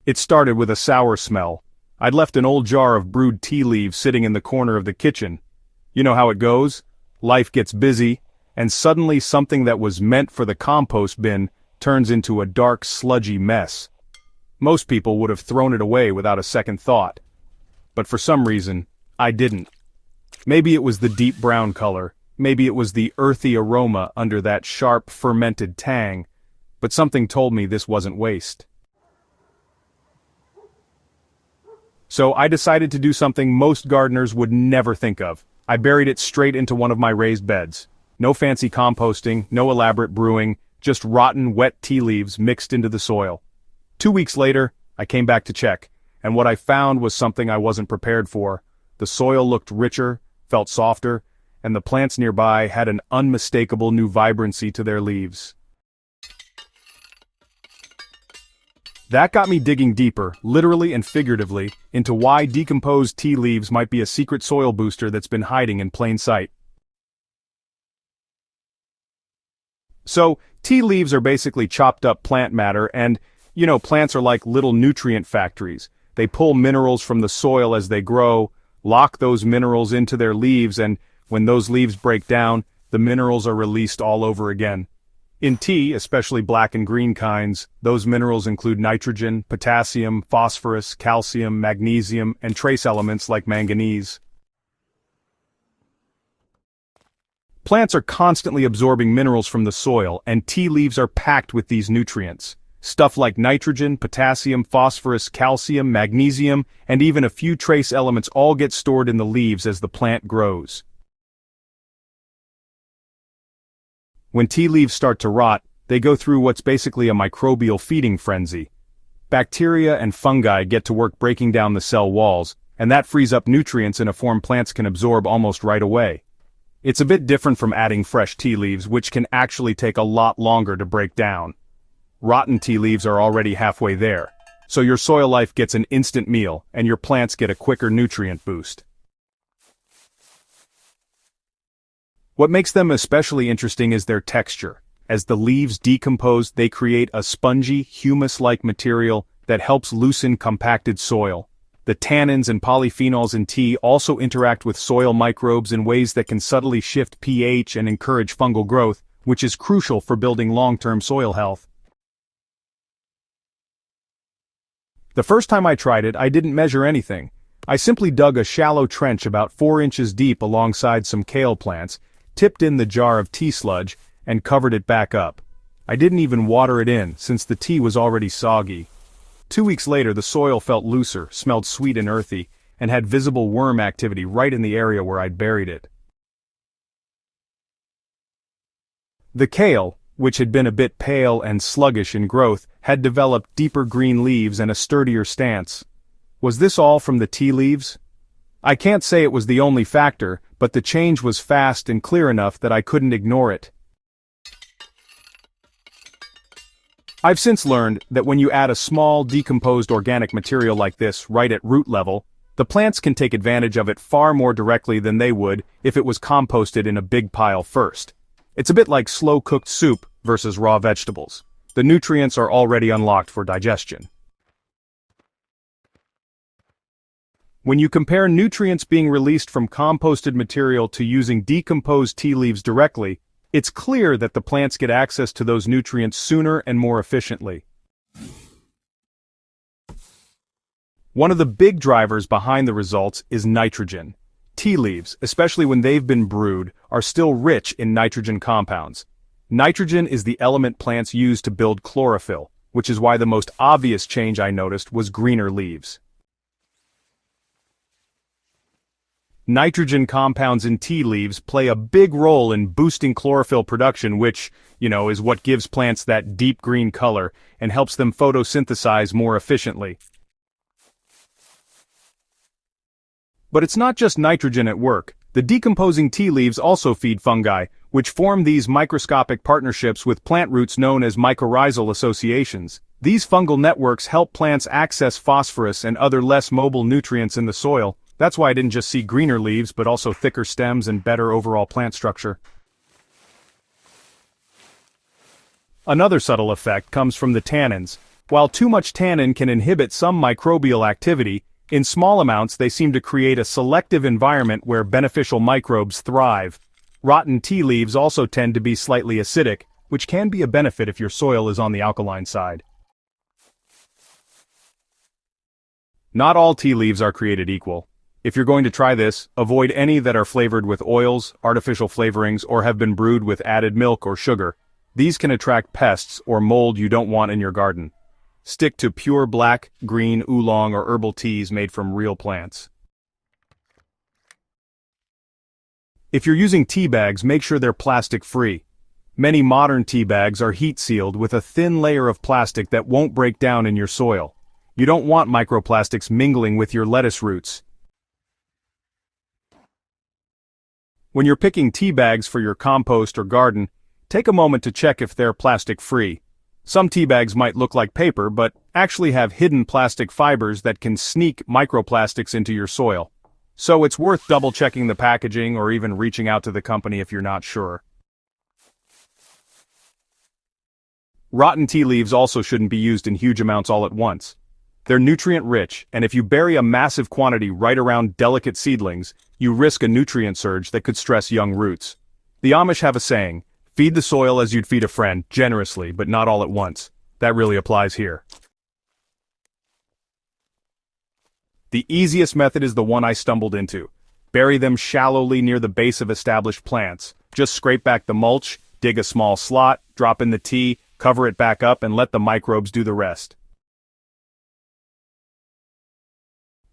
It started with a sour smell. I'd left an old jar of brewed tea leaves sitting in the corner of the kitchen. You know how it goes? Life gets busy, and suddenly something that was meant for the compost bin turns into a dark, sludgy mess. Most people would have thrown it away without a second thought. But for some reason, I didn't. Maybe it was the deep brown color, maybe it was the earthy aroma under that sharp, fermented tang, but something told me this wasn't waste. So I decided to do something most gardeners would never think of. I buried it straight into one of my raised beds. No fancy composting, no elaborate brewing, just rotten, wet tea leaves mixed into the soil. 2 weeks later, I came back to check, and what I found was something I wasn't prepared for. The soil looked richer, felt softer, and the plants nearby had an unmistakable new vibrancy to their leaves. That got me digging deeper, literally and figuratively, into why decomposed tea leaves might be a secret soil booster that's been hiding in plain sight. So, tea leaves are basically chopped up plant matter and, plants are like little nutrient factories. They pull minerals from the soil as they grow, lock those minerals into their leaves, and when those leaves break down, the minerals are released all over again. In tea, especially black and green kinds, those minerals include nitrogen, potassium, phosphorus, calcium, magnesium, and trace elements like manganese. Plants are constantly absorbing minerals from the soil, and tea leaves are packed with these nutrients. Stuff like nitrogen, potassium, phosphorus, calcium, magnesium, and even a few trace elements all get stored in the leaves as the plant grows. When tea leaves start to rot, they go through what's basically a microbial feeding frenzy. Bacteria and fungi get to work breaking down the cell walls, and that frees up nutrients in a form plants can absorb almost right away. It's a bit different from adding fresh tea leaves, which can actually take a lot longer to break down. Rotten tea leaves are already halfway there, so your soil life gets an instant meal, and your plants get a quicker nutrient boost. What makes them especially interesting is their texture. As the leaves decompose, they create a spongy, humus-like material that helps loosen compacted soil. The tannins and polyphenols in tea also interact with soil microbes in ways that can subtly shift pH and encourage fungal growth, which is crucial for building long-term soil health. The first time I tried it, I didn't measure anything. I simply dug a shallow trench about 4 inches deep alongside some kale plants, tipped in the jar of tea sludge, and covered it back up. I didn't even water it in, since the tea was already soggy. 2 weeks later, the soil felt looser, smelled sweet and earthy, and had visible worm activity right in the area where I'd buried it. The kale, which had been a bit pale and sluggish in growth, had developed deeper green leaves and a sturdier stance. Was this all from the tea leaves? I can't say it was the only factor, but the change was fast and clear enough that I couldn't ignore it. I've since learned that when you add a small, decomposed organic material like this right at root level, the plants can take advantage of it far more directly than they would if it was composted in a big pile first. It's a bit like slow-cooked soup versus raw vegetables. The nutrients are already unlocked for digestion. When you compare nutrients being released from composted material to using decomposed tea leaves directly, it's clear that the plants get access to those nutrients sooner and more efficiently. One of the big drivers behind the results is nitrogen. Tea leaves, especially when they've been brewed, are still rich in nitrogen compounds. Nitrogen is the element plants use to build chlorophyll, which is why the most obvious change I noticed was greener leaves. Nitrogen compounds in tea leaves play a big role in boosting chlorophyll production, which, is what gives plants that deep green color and helps them photosynthesize more efficiently. But it's not just nitrogen at work. The decomposing tea leaves also feed fungi, which form these microscopic partnerships with plant roots known as mycorrhizal associations. These fungal networks help plants access phosphorus and other less mobile nutrients in the soil. That's why I didn't just see greener leaves, but also thicker stems and better overall plant structure. Another subtle effect comes from the tannins. While too much tannin can inhibit some microbial activity, in small amounts they seem to create a selective environment where beneficial microbes thrive. Rotten tea leaves also tend to be slightly acidic, which can be a benefit if your soil is on the alkaline side. Not all tea leaves are created equal. If you're going to try this, avoid any that are flavored with oils, artificial flavorings, or have been brewed with added milk or sugar. These can attract pests or mold you don't want in your garden. Stick to pure black, green, oolong, or herbal teas made from real plants. If you're using tea bags, make sure they're plastic-free. Many modern tea bags are heat-sealed with a thin layer of plastic that won't break down in your soil. You don't want microplastics mingling with your lettuce roots. When you're picking tea bags for your compost or garden, take a moment to check if they're plastic-free. Some tea bags might look like paper, but actually have hidden plastic fibers that can sneak microplastics into your soil. So it's worth double-checking the packaging or even reaching out to the company if you're not sure. Rotten tea leaves also shouldn't be used in huge amounts all at once. They're nutrient-rich, and if you bury a massive quantity right around delicate seedlings, you risk a nutrient surge that could stress young roots. The Amish have a saying, "Feed the soil as you'd feed a friend, generously, but not all at once." That really applies here. The easiest method is the one I stumbled into. Bury them shallowly near the base of established plants. Just scrape back the mulch, dig a small slot, drop in the tea, cover it back up, and let the microbes do the rest.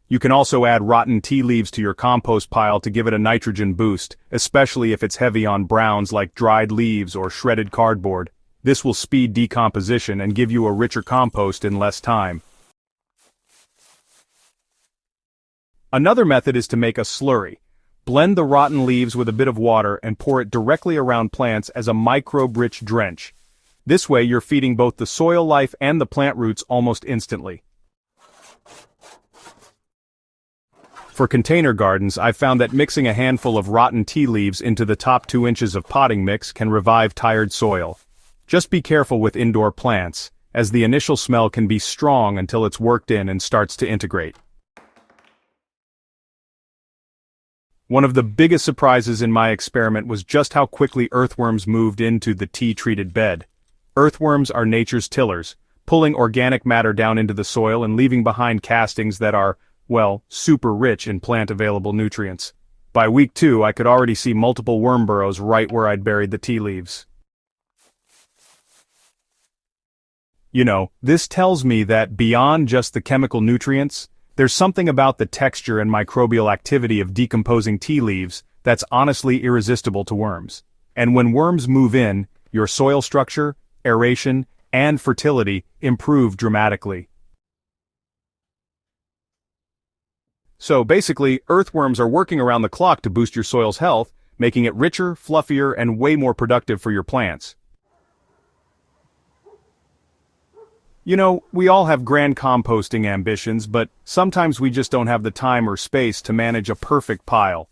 You can also add rotten tea leaves to your compost pile to give it a nitrogen boost, especially if it's heavy on browns like dried leaves or shredded cardboard. This will speed decomposition and give you a richer compost in less time. Another method is to make a slurry. Blend the rotten leaves with a bit of water and pour it directly around plants as a microbe-rich drench. This way you're feeding both the soil life and the plant roots almost instantly. For container gardens, I've found that mixing a handful of rotten tea leaves into the top 2 inches of potting mix can revive tired soil. Just be careful with indoor plants, as the initial smell can be strong until it's worked in and starts to integrate. One of the biggest surprises in my experiment was just how quickly earthworms moved into the tea-treated bed. Earthworms are nature's tillers, pulling organic matter down into the soil and leaving behind castings that are, well, super rich in plant-available nutrients. By week 2, I could already see multiple worm burrows right where I'd buried the tea leaves. You know, this tells me that beyond just the chemical nutrients, there's something about the texture and microbial activity of decomposing tea leaves that's honestly irresistible to worms. And when worms move in, your soil structure, aeration, and fertility improve dramatically. So basically, earthworms are working around the clock to boost your soil's health, making it richer, fluffier, and way more productive for your plants. You know, we all have grand composting ambitions, but sometimes we just don't have the time or space to manage a perfect pile.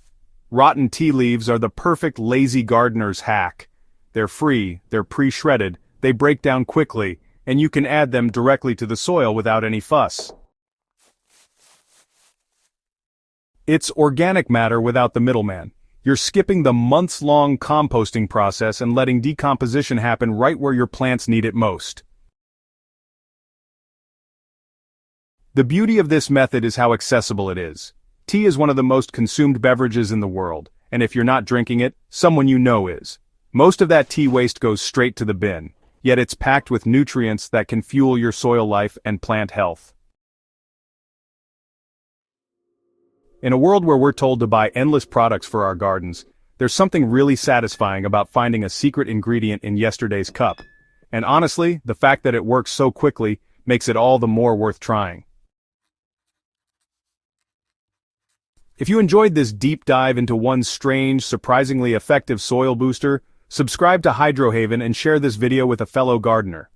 Rotten tea leaves are the perfect lazy gardener's hack. They're free, they're pre-shredded, they break down quickly, and you can add them directly to the soil without any fuss. It's organic matter without the middleman. You're skipping the months-long composting process and letting decomposition happen right where your plants need it most. The beauty of this method is how accessible it is. Tea is one of the most consumed beverages in the world, and if you're not drinking it, someone you know is. Most of that tea waste goes straight to the bin, yet it's packed with nutrients that can fuel your soil life and plant health. In a world where we're told to buy endless products for our gardens, there's something really satisfying about finding a secret ingredient in yesterday's cup. And honestly, the fact that it works so quickly makes it all the more worth trying. If you enjoyed this deep dive into one strange, surprisingly effective soil booster, subscribe to Hydrohaven and share this video with a fellow gardener.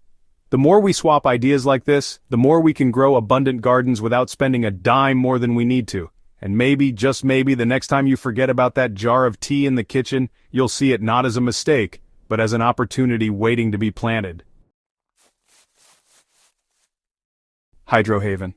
The more we swap ideas like this, the more we can grow abundant gardens without spending a dime more than we need to. And maybe, just maybe, the next time you forget about that jar of tea in the kitchen, you'll see it not as a mistake, but as an opportunity waiting to be planted. Hydrohaven.